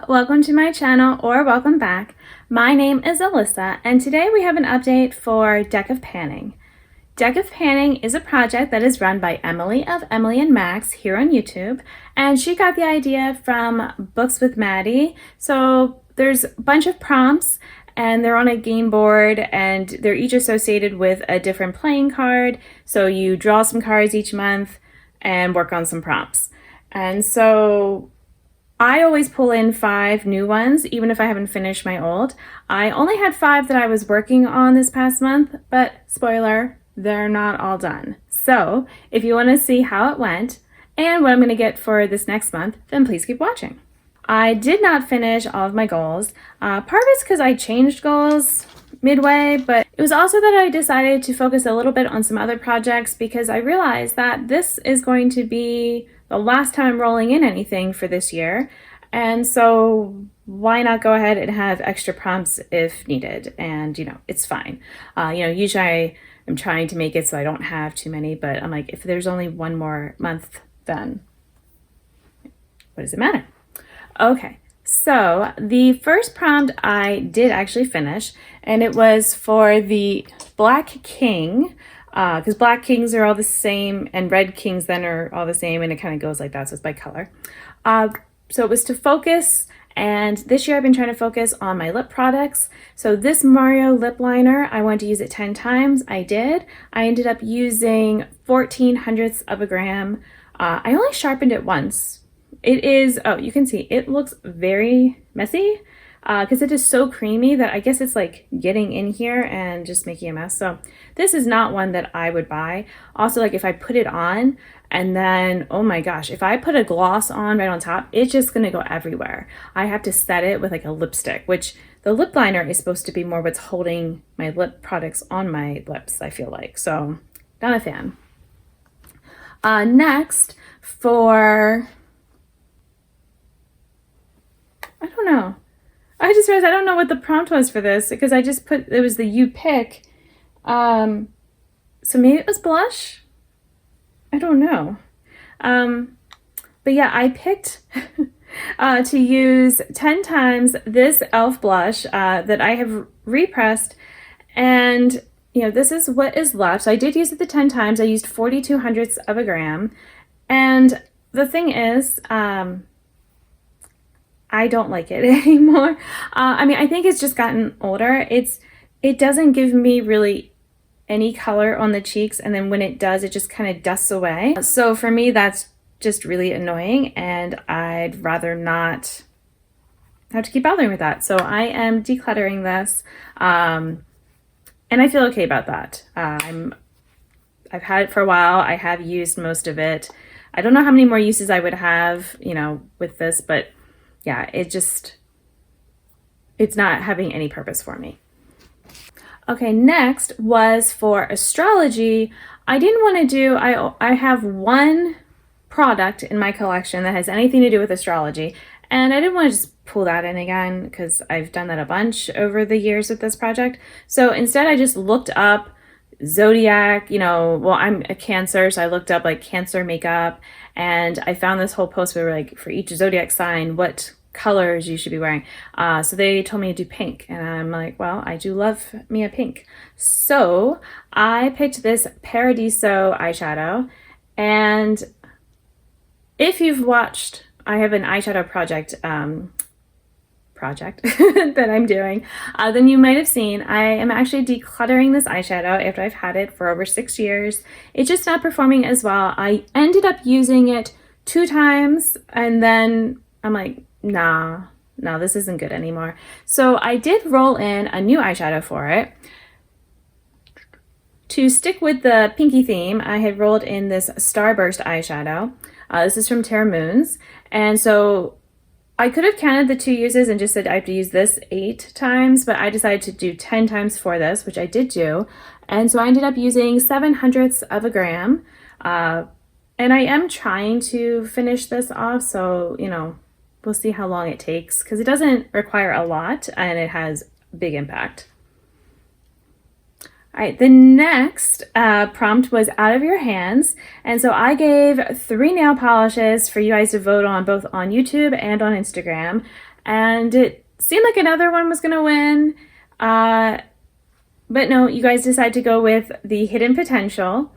welcome to my channel or welcome back. My name is Alyssa and today we have an update for Deck of Panning. Deck of Panning is a project that is run by Emily of Emily and Max here on YouTube, and she got the idea from Books with Maddie. So there's a bunch of prompts and they're on a game board and they're each associated with a different playing card. So you draw some cards each month and work on some prompts. And so I always pull in 5 new ones, even if I haven't finished my old. I only had 5 that I was working on this past month, but spoiler, they're not all done. So if you want to see how it went and what I'm going to get for this next month, then please keep watching. I did not finish all of my goals. Part of it's because I changed goals midway, but it was also that I decided to focus a little bit on some other projects because I realized that this is going to be the last time I'm rolling in anything for this year. And so why not go ahead and have extra prompts if needed? And, it's fine. Usually I'm trying to make it so I don't have too many, but I'm like, if there's only one more month, then what does it matter? Okay, so the first prompt I did actually finish, and it was for the Black King, because Black Kings are all the same and Red Kings then are all the same, and it kind of goes like that, so it's by color. So it was to focus, and this year I've been trying to focus on my lip products. So this Mario lip liner, I wanted to use it 10 times. I did. I ended up using 14/100ths of a gram. I only sharpened it once. It is, you can see, it looks very messy because it is so creamy that I guess it's like getting in here and just making a mess. So this is not one that I would buy. Also, like if I put it on and then, oh my gosh, if I put a gloss on right on top, it's just gonna go everywhere. I have to set it with like a lipstick, which the lip liner is supposed to be more what's holding my lip products on my lips, I feel like. So not a fan. Next, for, I don't know. I just realized I don't know what the prompt was for this because I just put, it was the you pick. So maybe it was blush? I don't know. But yeah, I picked to use 10 times this e.l.f. blush that I have repressed. And, this is what is left. So I did use it the 10 times. I used 42/100ths of a gram. And the thing is, I don't like it anymore. I think it's just gotten older. It doesn't give me really any color on the cheeks, and then when it does, it just kind of dusts away. So for me, that's just really annoying, and I'd rather not have to keep bothering with that. So I am decluttering this, and I feel okay about that. I've had it for a while. I have used most of it. I don't know how many more uses I would have, with this, but yeah, it's not having any purpose for me. Okay, next was for astrology. I didn't want to do, I have one product in my collection that has anything to do with astrology, and I didn't want to just pull that in again because I've done that a bunch over the years with this project. So instead I just looked up zodiac, well, I'm a Cancer, so I looked up like Cancer makeup, and I found this whole post where like for each zodiac sign, what colors you should be wearing. So they told me to do pink, and I'm like, well, I do love me a pink. So I picked this Paradiso eyeshadow, and if you've watched, I have an eyeshadow project that I'm doing, then you might have seen I am actually decluttering this eyeshadow after I've had it for over 6 years. It's just not performing as well. I ended up using it 2 times, and then I'm like, nah, this isn't good anymore. So I did roll in a new eyeshadow for it. To stick with the pinky theme, I had rolled in this Starburst eyeshadow. This is from Terra Moons. And so I could have counted the 2 uses and just said I have to use this 8 times, but I decided to do 10 times for this, which I did do. And so I ended up using 7/100ths of a gram. And I am trying to finish this off, so, we'll see how long it takes because it doesn't require a lot and it has big impact. All right, the next prompt was out of your hands. And so I gave 3 nail polishes for you guys to vote on, both on YouTube and on Instagram. And it seemed like another one was gonna win. But no, you guys decided to go with the Hidden Potential.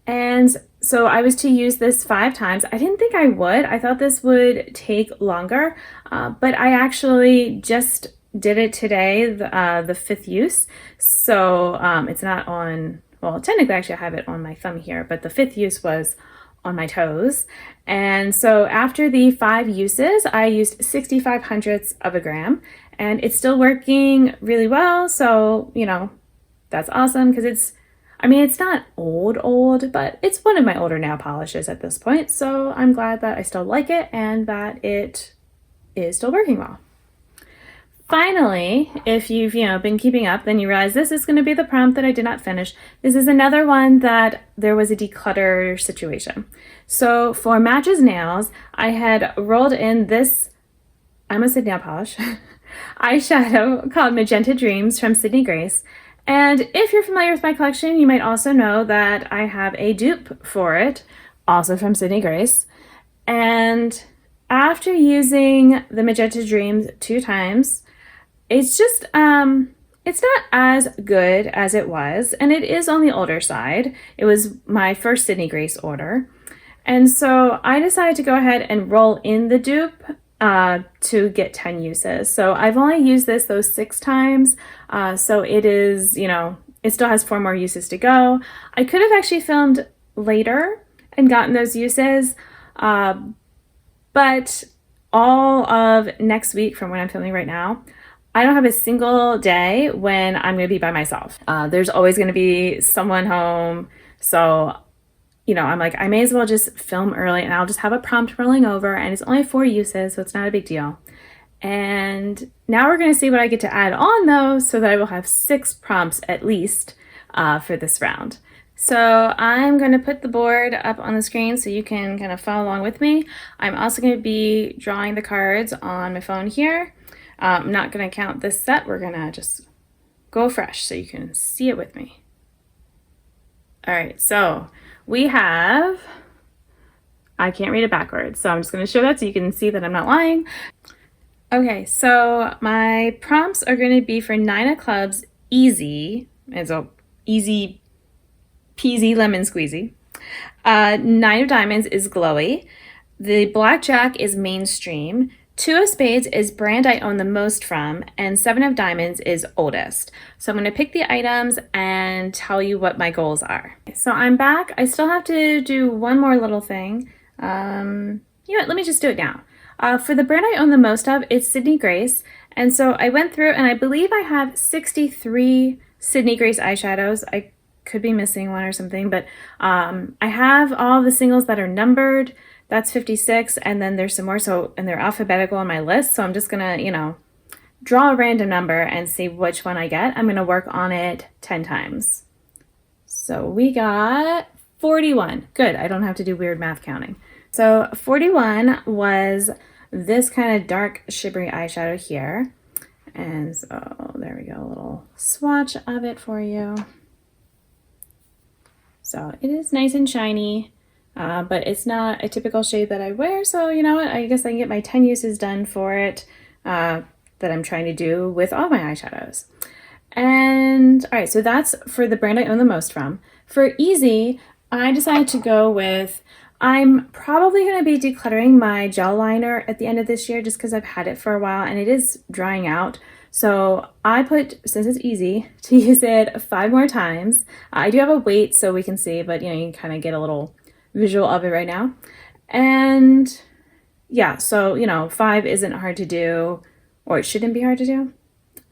And so I was to use this 5 times. I didn't think I would. I thought this would take longer, but I actually just did it today, the 5th use. So it's not on, well, technically actually I have it on my thumb here, but the 5th use was on my toes. And so after the 5 uses, I used 65 hundredths of a gram, and it's still working really well. So, you know, that's awesome because it's not old, but it's one of my older nail polishes at this point. So I'm glad that I still like it and that it is still working well. Finally, if you've been keeping up, then you realize this is going to be the prompt that I did not finish. This is another one that there was a declutter situation. So for Match's Nails, I had rolled in this, I almost said nail polish, eyeshadow called Magenta Dreams from Sydney Grace. And if you're familiar with my collection, you might also know that I have a dupe for it, also from Sydney Grace. And after using the Magenta Dreams 2 times, it's just, it's not as good as it was, and it is on the older side. It was my first Sydney Grace order. And so I decided to go ahead and roll in the dupe to get 10 uses. So I've only used this those 6 times. So it is, it still has 4 more uses to go. I could have actually filmed later and gotten those uses, but all of next week from when I'm filming right now, I don't have a single day when I'm going to be by myself. There's always going to be someone home. So, I'm like, I may as well just film early and I'll just have a prompt rolling over, and it's only 4 uses, so it's not a big deal. And now we're going to see what I get to add on those so that I will have 6 prompts at least for this round. So I'm going to put the board up on the screen so you can kind of follow along with me. I'm also going to be drawing the cards on my phone here. I'm not going to count this set. We're going to just go fresh so you can see it with me. All right, so we have, I can't read it backwards, so I'm just going to show that so you can see that I'm not lying. Okay, so my prompts are going to be for 9 of clubs, easy, and so easy peasy lemon squeezy. 9 of diamonds is glowy. The blackjack is mainstream. 2 of spades is brand I own the most from, and 7 of diamonds is oldest. So I'm going to pick the items and tell you what my goals are. So I'm back. I still have to do one more little thing. You know what, let me just do it now. For the brand I own the most of, it's Sydney Grace. And so I went through and I believe I have 63 Sydney Grace eyeshadows. I could be missing one or something, but I have all the singles that are numbered. That's 56, and then there's some more, and they're alphabetical on my list, so I'm just gonna, draw a random number and see which one I get. I'm gonna work on it 10 times. So we got 41. Good, I don't have to do weird math counting. So 41 was this kind of dark shimmery eyeshadow here. And so there we go, a little swatch of it for you. So it is nice and shiny. But it's not a typical shade that I wear, so you know what, I guess I can get my 10 uses done for it that I'm trying to do with all my eyeshadows. And all right, so that's for the brand I own the most from. For easy, I decided to go with, I'm probably going to be decluttering my gel liner at the end of this year just because I've had it for a while and it is drying out. So I put, since it's easy, to use it 5 more times. I do have a weight so we can see, but you can kind of get a little visual of it right now. And yeah, so 5 isn't hard to do, or it shouldn't be hard to do.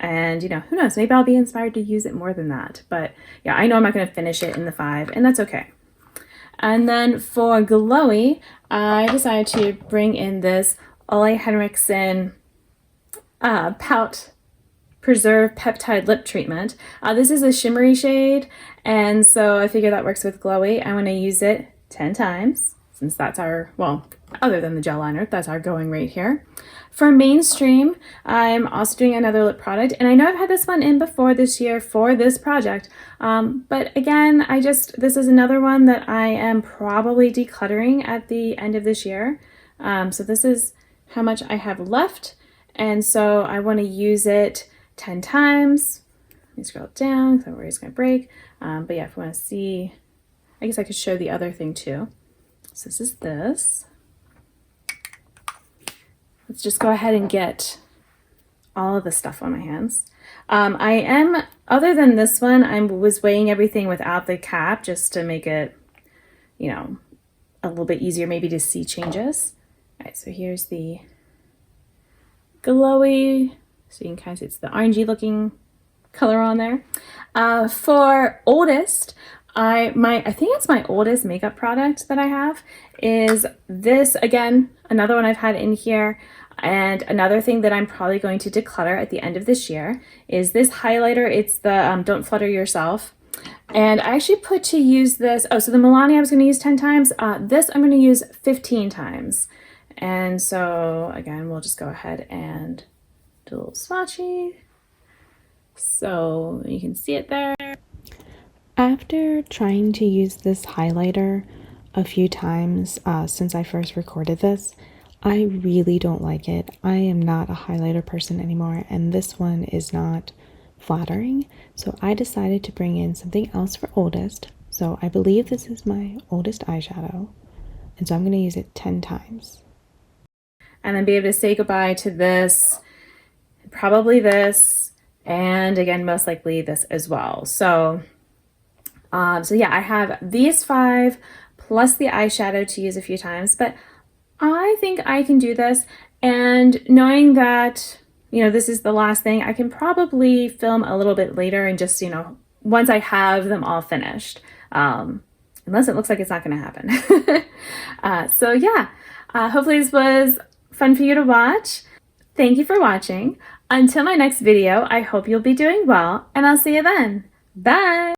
And who knows, maybe I'll be inspired to use it more than that. But yeah, I know I'm not going to finish it in the 5, and that's okay. And then for glowy, I decided to bring in this Ole Henriksen Pout Preserve Peptide Lip Treatment. This is a shimmery shade, and so I figure that works with glowy. I'm going to use it 10 times, since that's our, well, other than the gel liner, that's our going rate here. For mainstream, I'm also doing another lip product, and I know I've had this one in before this year for this project, but again, this is another one that I am probably decluttering at the end of this year. So this is how much I have left, and so I want to use it 10 times. Let me scroll down because I'm worried it's going to break, but yeah, if you want to see, I guess I could show the other thing too. So this is this. Let's just go ahead and get all of the stuff on my hands. Other than this one, I was weighing everything without the cap just to make it, you know, a little bit easier maybe to see changes. All right, so here's the glowy, so you can kind of see it's the orangey looking color on there. For oldest, I think it's my oldest makeup product that I have is this. Again, another one I've had in here. And another thing that I'm probably going to declutter at the end of this year is this highlighter. It's the Don't Flutter Yourself. And I actually put to use this, so the Milani I was going to use 10 times. This I'm going to use 15 times. And so again, we'll just go ahead and do a little swatchy. So you can see it there. After trying to use this highlighter a few times since I first recorded this, I really don't like it. I am not a highlighter person anymore, and this one is not flattering. So I decided to bring in something else for oldest. So I believe this is my oldest eyeshadow, and so I'm going to use it 10 times. And then be able to say goodbye to this, probably this, and again, most likely this as well. So yeah, I have these 5 plus the eyeshadow to use a few times, but I think I can do this, and knowing that, you know, this is the last thing, I can probably film a little bit later and just, you know, once I have them all finished, unless it looks like it's not going to happen. So yeah, hopefully this was fun for you to watch. Thank you for watching. Until my next video, I hope you'll be doing well, and I'll see you then. Bye!